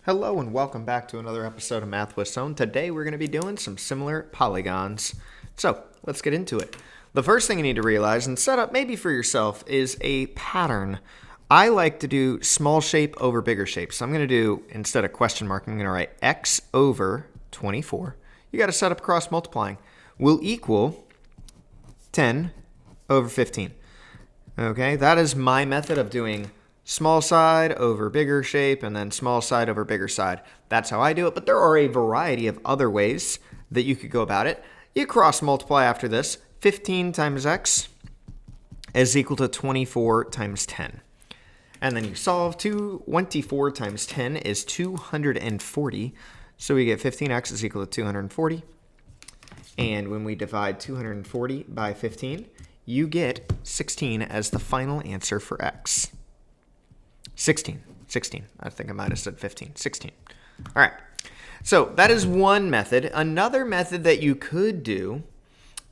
Hello and welcome back to another episode of Math with Stone. Today we're going to be doing some similar polygons. So let's get into it. The first thing you need to realize and set up maybe for yourself is a pattern. I like to do small shape over bigger shape. So I'm going to do, instead of question mark, I'm going to write x over 24. You got to set up cross multiplying. Will equal 10 over 15. Okay, that is my method of doing small side over bigger shape, and then small side over bigger side. That's how I do it, but there are a variety of other ways that you could go about it. You cross multiply after this. 15 times x is equal to 24 times 10. And then you solve. 24 times 10 is 240. So we get 15x is equal to 240. And when we divide 240 by 15, you get 16 as the final answer for x. 16. I think I might have said 15. 16. All right. So that is one method. Another method that you could do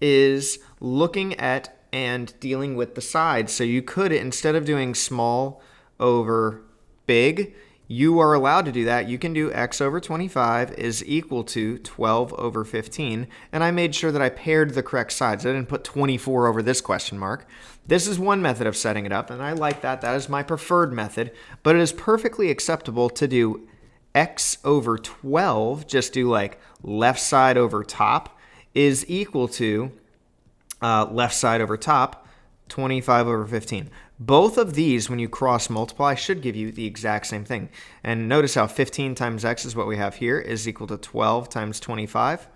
is looking at and dealing with the sides. So you could, instead of doing small over big, you are allowed to do that. You can do x over 25 is equal to 12 over 15. And I made sure that I paired the correct sides. I didn't put 24 over this question mark. This is one method of setting it up, and I like that. That is my preferred method. But it is perfectly acceptable to do x over 12, just do like left side over top, is equal to left side over top, 25 over 15. Both of these, when you cross multiply, should give you the exact same thing. And notice how 15 times x is what we have here is equal to 12 times 25.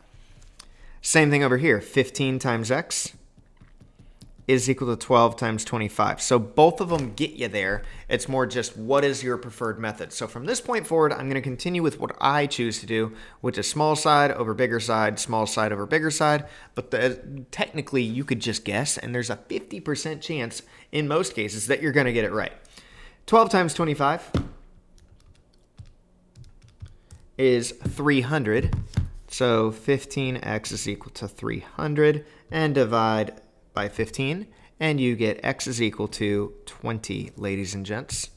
Same thing over here. 15 times x is equal to 12 times 25. So both of them get you there. It's more just what is your preferred method. So from this point forward, I'm going to continue with what I choose to do, which is small side over bigger side, small side over bigger side. But technically, you could just guess, and there's a 50% chance in most cases that you're going to get it right. 12 times 25 is 300. So 15x is equal to 300, and divide by 15, and you get x is equal to 20, ladies and gents.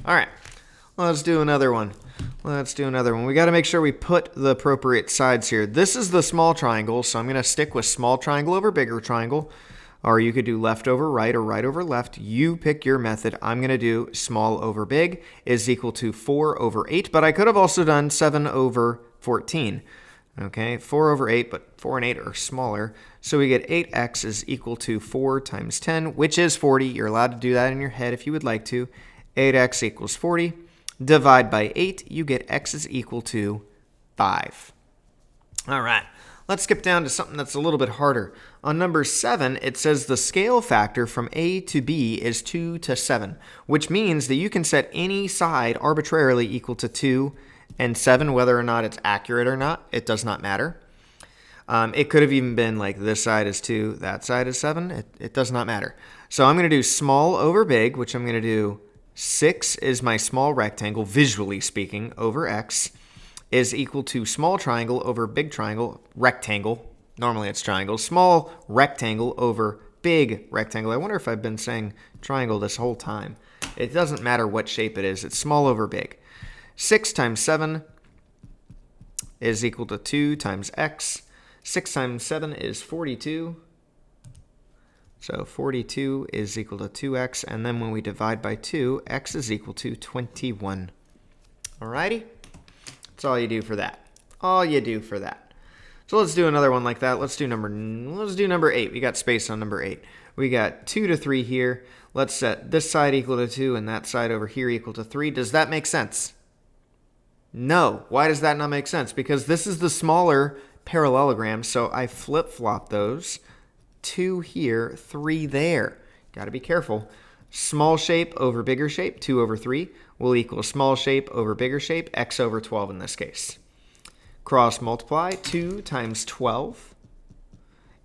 All right, let's do another one. We got to make sure we put the appropriate sides here. This is the small triangle, so I'm going to stick with small triangle over bigger triangle, or you could do left over right or right over left. You pick your method. I'm going to do small over big is equal to 4 over 8, but I could have also done 7 over 14. Okay, 4 over 8, but 4 and 8 are smaller. So we get 8x is equal to 4 times 10, which is 40. You're allowed to do that in your head if you would like to. 8x equals 40. Divide by 8, you get x is equal to 5. All right, let's skip down to something that's a little bit harder. On number 7, it says the scale factor from A to B is 2 to 7, which means that you can set any side arbitrarily equal to 2 and 7, whether or not it's accurate or not, it does not matter. It could have even been like this side is 2, that side is 7. It does not matter. So I'm going to do small over big, which I'm going to do 6 is my small rectangle, visually speaking, over x, is equal to small triangle over big triangle, rectangle. Normally it's triangle. Small rectangle over big rectangle. I wonder if I've been saying triangle this whole time. It doesn't matter what shape it is. It's small over big. 6 times 7 is equal to 2 times x. 6 times 7 is 42. So 42 is equal to 2x. And then when we divide by 2, x is equal to 21. Alrighty? That's all you do for that. So let's do another one like that. Let's do number 8. We got space on number 8. We got 2 to 3 here. Let's set this side equal to 2 and that side over here equal to 3. Does that make sense? No. Why does that not make sense? Because this is the smaller parallelogram, so I flip-flop those. 2 here, 3 there. Got to be careful. Small shape over bigger shape, 2 over 3, will equal small shape over bigger shape, x over 12 in this case. Cross multiply, 2 times 12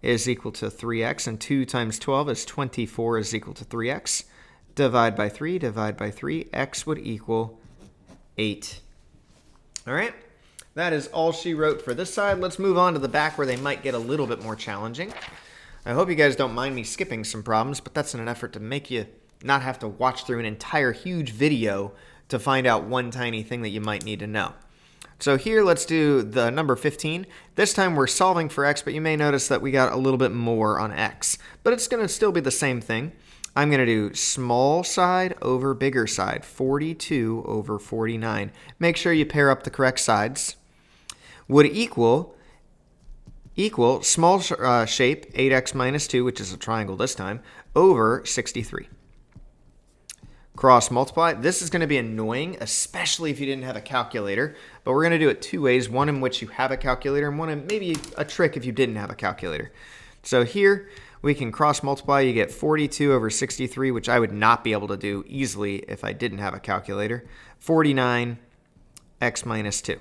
is equal to 3x, and 2 times 12 is 24 is equal to 3x. Divide by 3, x would equal 8. All right, that is all she wrote for this side. Let's move on to the back where they might get a little bit more challenging. I hope you guys don't mind me skipping some problems, but that's in an effort to make you not have to watch through an entire huge video to find out one tiny thing that you might need to know. So here, let's do the number 15. This time we're solving for x, but you may notice that we got a little bit more on x. But it's going to still be the same thing. I'm going to do small side over bigger side, 42 over 49. Make sure you pair up the correct sides. Would equal small shape, 8x minus 2, which is a triangle this time, over 63. Cross multiply. This is going to be annoying, especially if you didn't have a calculator, but we're going to do it two ways, one in which you have a calculator and one in maybe a trick if you didn't have a calculator. So here we can cross multiply. You get 42 over 63, which I would not be able to do easily if I didn't have a calculator. 49x minus 2.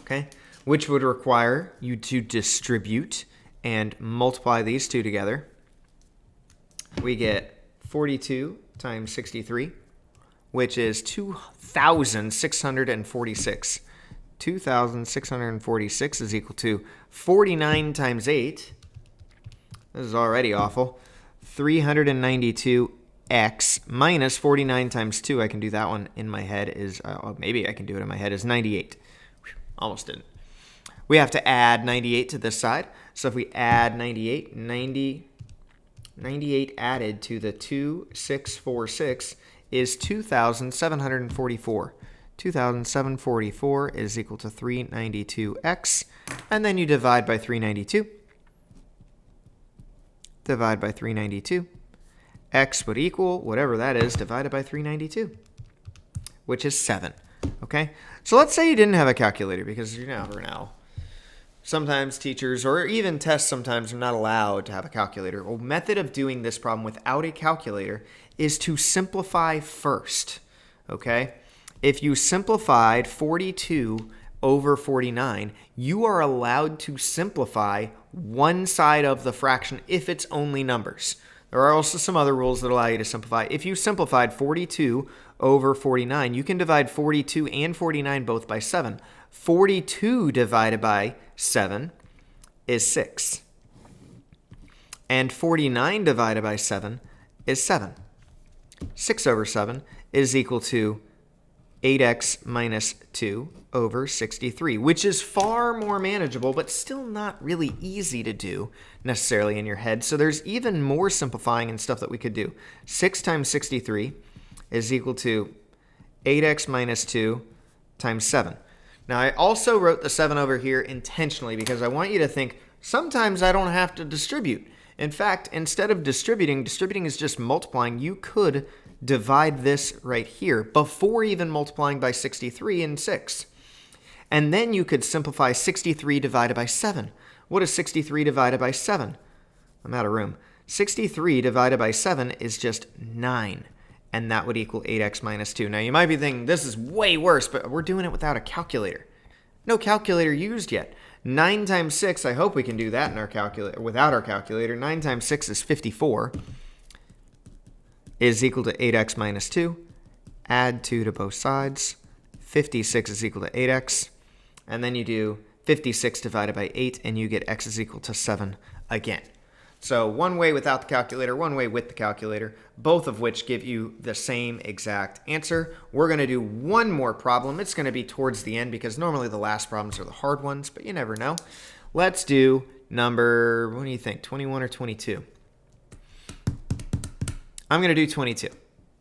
Okay, which would require you to distribute and multiply these two together. We get 42 times 63, which is 2,646. 2,646 is equal to 49 times 8. This is already awful. 392x minus 49 times 2. I can do that one in my head is, maybe I can do it in my head, is 98. Whew, almost didn't. We have to add 98 to this side. So if we add 98 added to the 2,646 is 2,744. 2,744 is equal to 392x. And then you divide by 392. Divide by 392. X would equal whatever that is divided by 392, which is 7. Okay? So let's say you didn't have a calculator, because you never know. Sometimes teachers, or even tests sometimes, are not allowed to have a calculator. A method of doing this problem without a calculator is to simplify first. Okay? If you simplified 42 over 49, you are allowed to simplify one side of the fraction if it's only numbers. There are also some other rules that allow you to simplify. If you simplified 42 over 49, you can divide 42 and 49 both by 7. 42 divided by 7 is 6. And 49 divided by 7 is 7. 6 over 7 is equal to 8x minus 2 over 63, which is far more manageable, but still not really easy to do necessarily in your head. So there's even more simplifying and stuff that we could do. 6 times 63 is equal to 8x minus 2 times 7. Now, I also wrote the 7 over here intentionally because I want you to think sometimes I don't have to distribute. In fact, instead of distributing is just multiplying. You could divide this right here before even multiplying by 63 and 6. And then you could simplify 63 divided by 7. What is 63 divided by 7? I'm out of room. 63 divided by 7 is just 9. And that would equal 8x minus 2. Now, you might be thinking, this is way worse, but we're doing it without a calculator. No calculator used yet. 9 times 6, I hope we can do that in our calculator without our calculator. 9 times 6 is 54. Is equal to 8x minus 2. Add 2 to both sides. 56 is equal to 8x. And then you do 56 divided by 8, and you get x is equal to 7 again. So one way without the calculator, one way with the calculator, both of which give you the same exact answer. We're going to do one more problem. It's going to be towards the end because normally the last problems are the hard ones, but you never know. Let's do number, what do you think, 21 or 22? I'm going to do 22,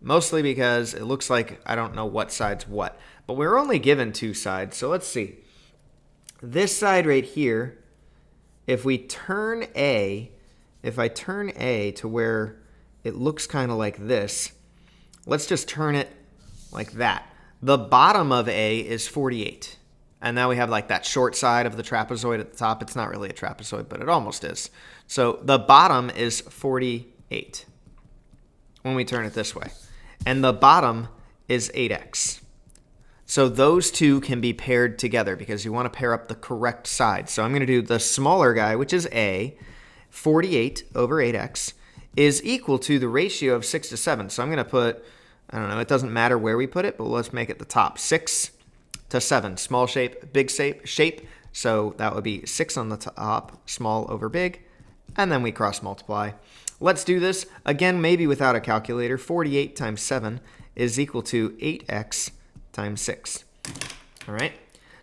mostly because it looks like I don't know what side's what. But we're only given two sides, so let's see. This side right here, if I turn A to where it looks kind of like this, let's just turn it like that. The bottom of A is 48. And now we have like that short side of the trapezoid at the top. It's not really a trapezoid, but it almost is. So the bottom is 48 when we turn it this way. And the bottom is 8x. So those two can be paired together because you want to pair up the correct sides. So I'm going to do the smaller guy, which is A. 48 over 8x is equal to the ratio of 6 to 7. So I'm going to put, I don't know, it doesn't matter where we put it, but let's make it the top. 6 to 7. Small shape, big shape. So that would be 6 on the top, small over big. And then we cross multiply. Let's do this again, maybe without a calculator. 48 times 7 is equal to 8x times 6. All right?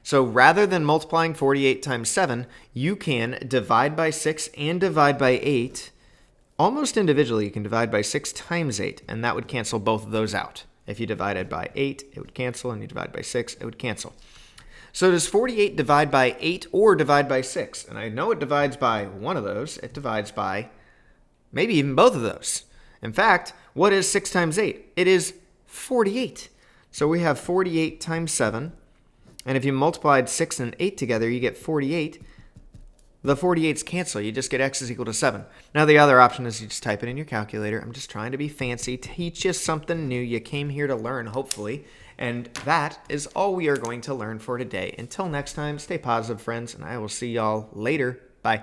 So rather than multiplying 48 times 7, you can divide by 6 and divide by 8. Almost individually, you can divide by 6 times 8, and that would cancel both of those out. If you divided by 8, it would cancel, and you divide by 6, it would cancel. So does 48 divide by 8 or divide by 6? And I know it divides by one of those. It divides by maybe even both of those. In fact, what is 6 times 8? It is 48. So we have 48 times 7. And if you multiplied 6 and 8 together, you get 48. The 48s cancel. You just get x is equal to 7. Now, the other option is you just type it in your calculator. I'm just trying to be fancy, teach you something new. You came here to learn, hopefully. And that is all we are going to learn for today. Until next time, stay positive, friends, and I will see y'all later. Bye.